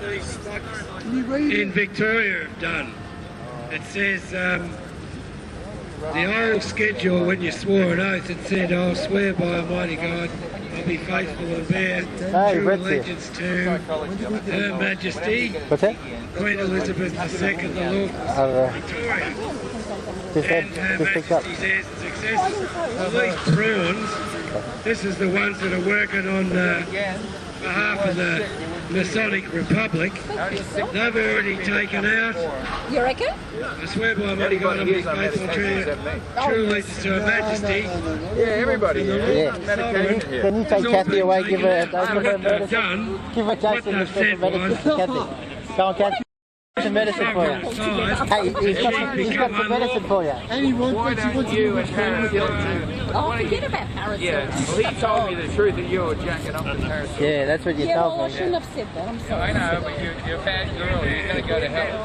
these stocks in Victoria have done. It says the old schedule when you swore an oath, it said, "I'll swear by Almighty God, I'll be faithful and bear true allegiance to Her Majesty, Queen Elizabeth II, the Lord Victoria, and Her Majesty's heirs and successors." Well, these prawns, this is the ones that are working on behalf of the Masonic Republic. They've already taken out. You reckon? I swear by Almighty God, I'll be faithful to true allegiance to Her Majesty. Yeah, everybody. Can you take Kathy away? Give her medicine. Give her Jason the special medicine. Kathy. Go on, Kathy. Some medicine for you. Hey, he's got some medicine for you. Why don't you and Paris Hill Oh, forget about Paris Hill. Yeah, well, he told me the truth that you were jacking up with Paris Hill. Yeah, that's what you told me. I shouldn't have said that. I'm sorry. I know, but you're a bad girl. You're going to go to hell.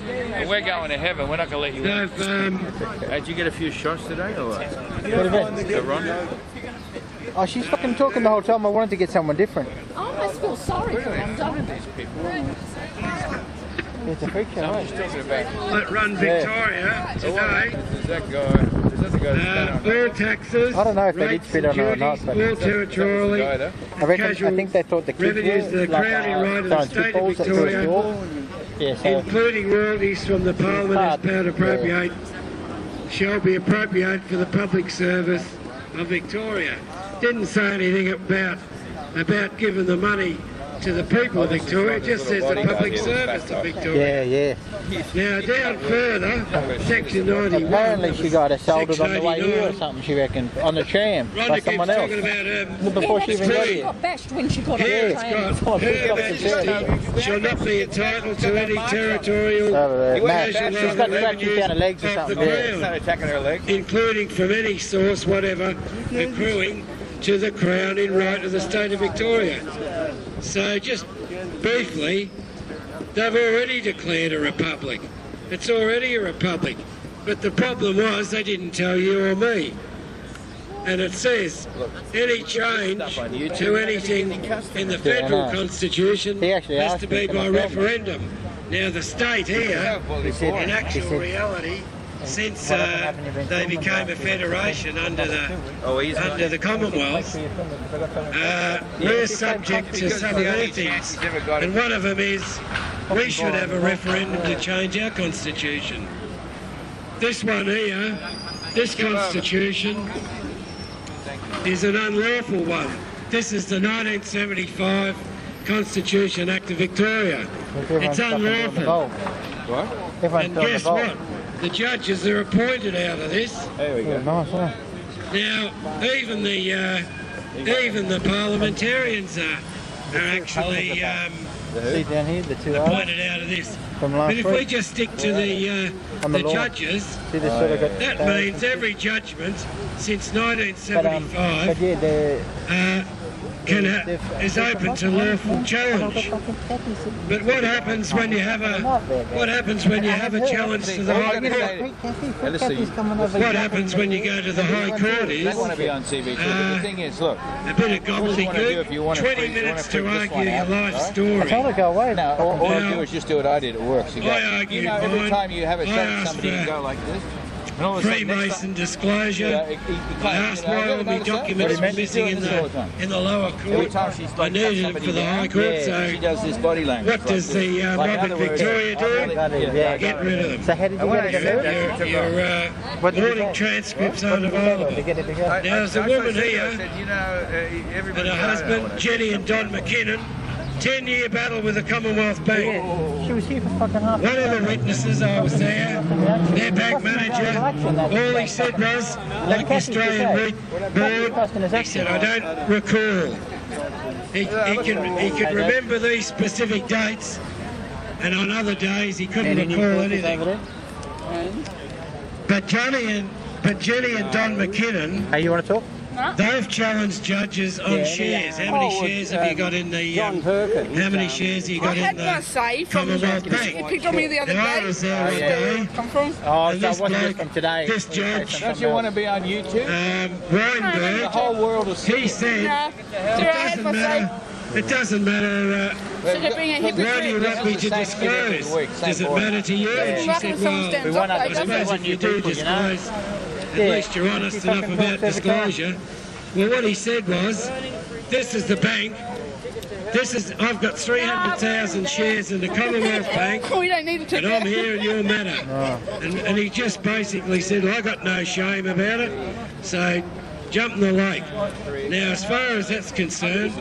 Well, we're going to heaven. We're not going to let you in. Did you get a few shots today or what? What do you mean? Ron? Oh, she's fucking talking the whole time. I wanted to get someone different. I almost feel sorry for them, don't I? These people. It's a freak show, right? Talking about. Let Run Victoria today. Is that guy? Is that the guy that's All taxes, I don't know if they did rates spit and on her or not, duties, but all territorially, I think they thought the kids revenues to the crowning right of the state of Victoria, yeah, so including royalties from the Parliament as power to appropriate, shall be appropriated for the public service of Victoria. Didn't say anything about giving the money to the people of Victoria, it just says the public service of Victoria. yeah. Now down further, section 91. Apparently she got assaulted on the way here or something, she reckoned, on the tram by someone else. Before she even got She here. got bashed when she got Here on it's the got, train. Her Majesty shall not be entitled to any territorial She's got scratches down her legs or something. It's not attacking her legs. including from any source whatever accruing to the crown in right of the state of Victoria. So just briefly, they've already declared a republic. It's already a republic. But the problem was they didn't tell you or me. And it says any change to anything in the federal constitution has to be by referendum. Now the state here, in actual reality, since they became a federation under the Commonwealth, we're subject to some other things. And one of them is we should have a referendum to change our constitution. This one here, this constitution, is an unlawful one. This is the 1975 Constitution Act of Victoria. It's unlawful. And guess what? The judges are appointed out of this. There we go. Nice, huh? Now, even the parliamentarians are actually See down here, the two appointed out of this. from last But if week. we just stick to the judges, See, they sort of got that means every judgment since but 1975 yeah, they're is open to lawful challenge. But what happens when you have a challenge to the High Court? What happens when you go to the High Court is They want to be on CBT, but the thing is, look, a bit of gobbledygook, 20 minutes to argue your life I story. told her go away. now, all you do is just do what I did, it works. You go, I argued every mine. time you have a I shot at asked somebody, you for go like this. And all of a sudden, next Freemason time, disclosure. I asked why all my documents were missing in the lower every court. time she's I like needed it for the High Court, she so does this body language. what does the Robert Victoria do? Get rid of them. So how did you get it to Your morning transcripts aren't available. Now there's a woman here and her husband, Jenny and Don McKinnon, 10-year battle with the Commonwealth Bank. She was here for fucking half One of the witnesses, I was there, their bank manager, all he said was, like the Australian board, he said, I don't recall. He could remember these specific dates, and on other days he couldn't recall anything. But Jenny and Don McKinnon, Hey, you want to talk? they've challenged judges on shares. How many shares have you got in the? How many shares have you got in the Commonwealth Bank? You picked on me the other Now, I day. was there one day. Come from? Oh, And so this it wasn't bloke, from today. this judge, Don't you want to be on YouTube? The Weinberg, whole world is he said Nah. it doesn't matter it doesn't matter Should it bring a what do you hypocrite? want me to disclose. Does it matter to you? And she said, well, We want I suppose if you do disclose, at least you're honest enough about disclosure. Well, what he said was, this is the bank. I've got 300,000 shares in the Commonwealth Bank, We don't need to and I'm here in your matter. And he just basically said, well, I got no shame about it, so jump in the lake. Now, as far as that's concerned,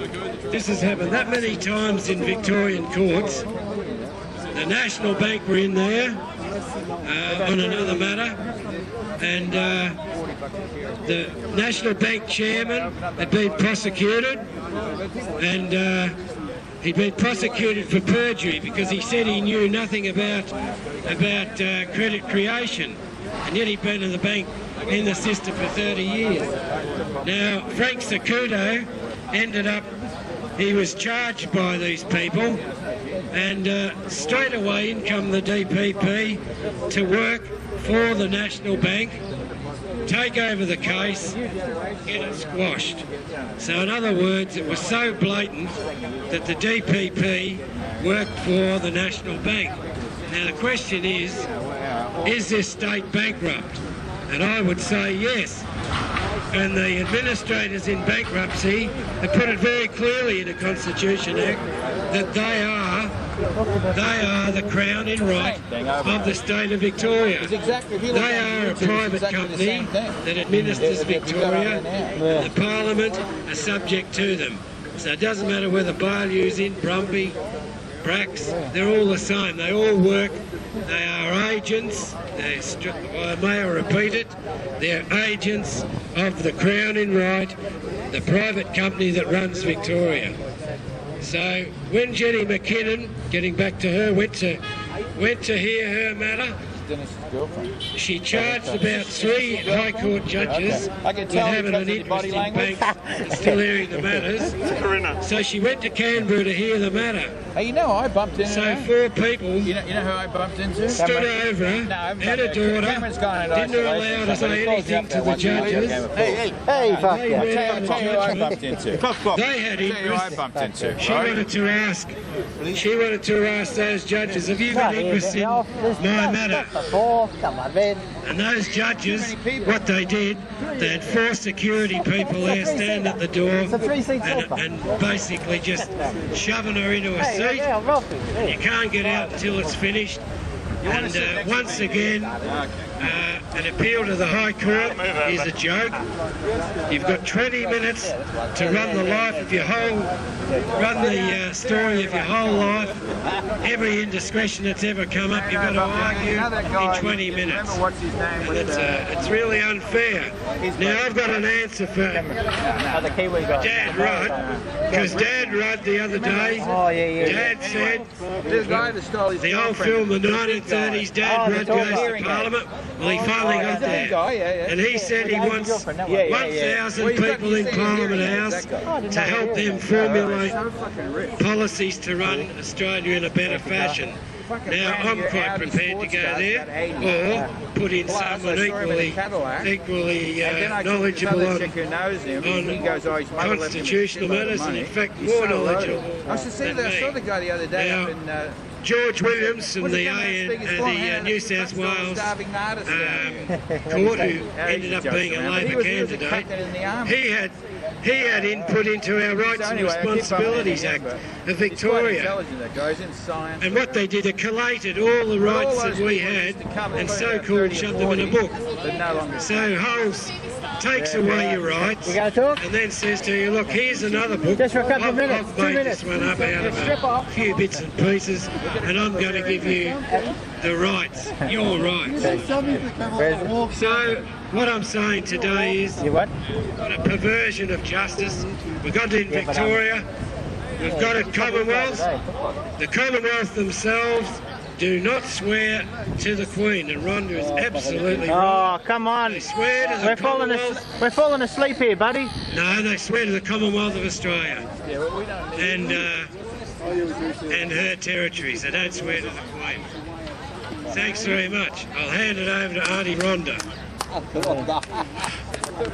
this has happened that many times in Victorian courts. The National Bank were in there on another matter, and the National Bank chairman had been prosecuted, and he'd been prosecuted for perjury because he said he knew nothing about credit creation, and yet he'd been in the bank in the system for 30 years. Now, Frank Sacuto ended up, he was charged by these people, and straight away in come the DPP to work for the National Bank, take over the case, get it squashed. So in other words, it was so blatant that the DPP worked for the National Bank. Now the question is this state bankrupt? And I would say yes. And the administrators in bankruptcy have put it very clearly in the Constitution Act that they are the crown in right of the state of Victoria. They are a private company that administers Victoria. The Parliament are subject to them. So it doesn't matter whether Baillieu's in, Brumby, Brax, they're all the same. They all work. They are agents. I may repeat it. They're agents of the Crown in Right, the private company that runs Victoria. So when Jenny McKinnon, getting back to her, went to hear her matter, she charged about 3 High Court judges with having an interest in banks and still hearing the matters. So she went to Canberra to hear the matter. Hey, you know, I bumped into So 4 people You know who I bumped into? stood over her, had a daughter, didn't allow to say anything to the judges. Hey, fuck They yeah. went I'll out tell you who I of bumped into. They had Who I interest. bumped into. She wanted to ask those judges, have you got interest in my matter? Come on, man. And those judges, what they did, they had 4 security people there stand at the door and basically just shoving her into a seat. You can't get out until it's finished. And once again, an appeal to the High Court is a joke. You've got 20 minutes to run the story of your whole life. Every indiscretion that's ever come up, you've got to argue in 20 minutes. And it's really unfair. Now I've got an answer for Dad Rudd, because Dad Rudd the other day, Dad said, the old film, the 1930s, Dad Rudd goes to Parliament. Well, he finally got there. And he said he wants 1,000 people in Parliament House to help them formulate policies to run Australia in a better fashion. Now, I'm quite prepared to go there, or put in someone equally knowledgeable on constitutional matters, and in fact more knowledgeable than me. Now, George Williams from the New South Wales court, who ended up being a Labor candidate, he had input into our Rights and Responsibilities Act of Victoria. And what they did, they collated all the rights that we had and so-called shoved them in a book. So Holmes takes away your rights and then says to you, look, here's another book. Just for a couple of minutes, I've made this one up out of a few bits and pieces, and I'm going to give you the rights, your rights. So what I'm saying today is what a perversion of justice. We've got it in Victoria, we've got it Commonwealth. The Commonwealth themselves do not swear to the Queen, and Rhonda is absolutely wrong. Oh, come on. They swear to the Commonwealth. We're falling asleep here, buddy. No, they swear to the Commonwealth of Australia and her territories. They don't swear to the Queen. Thanks very much. I'll hand it over to Auntie Rhonda.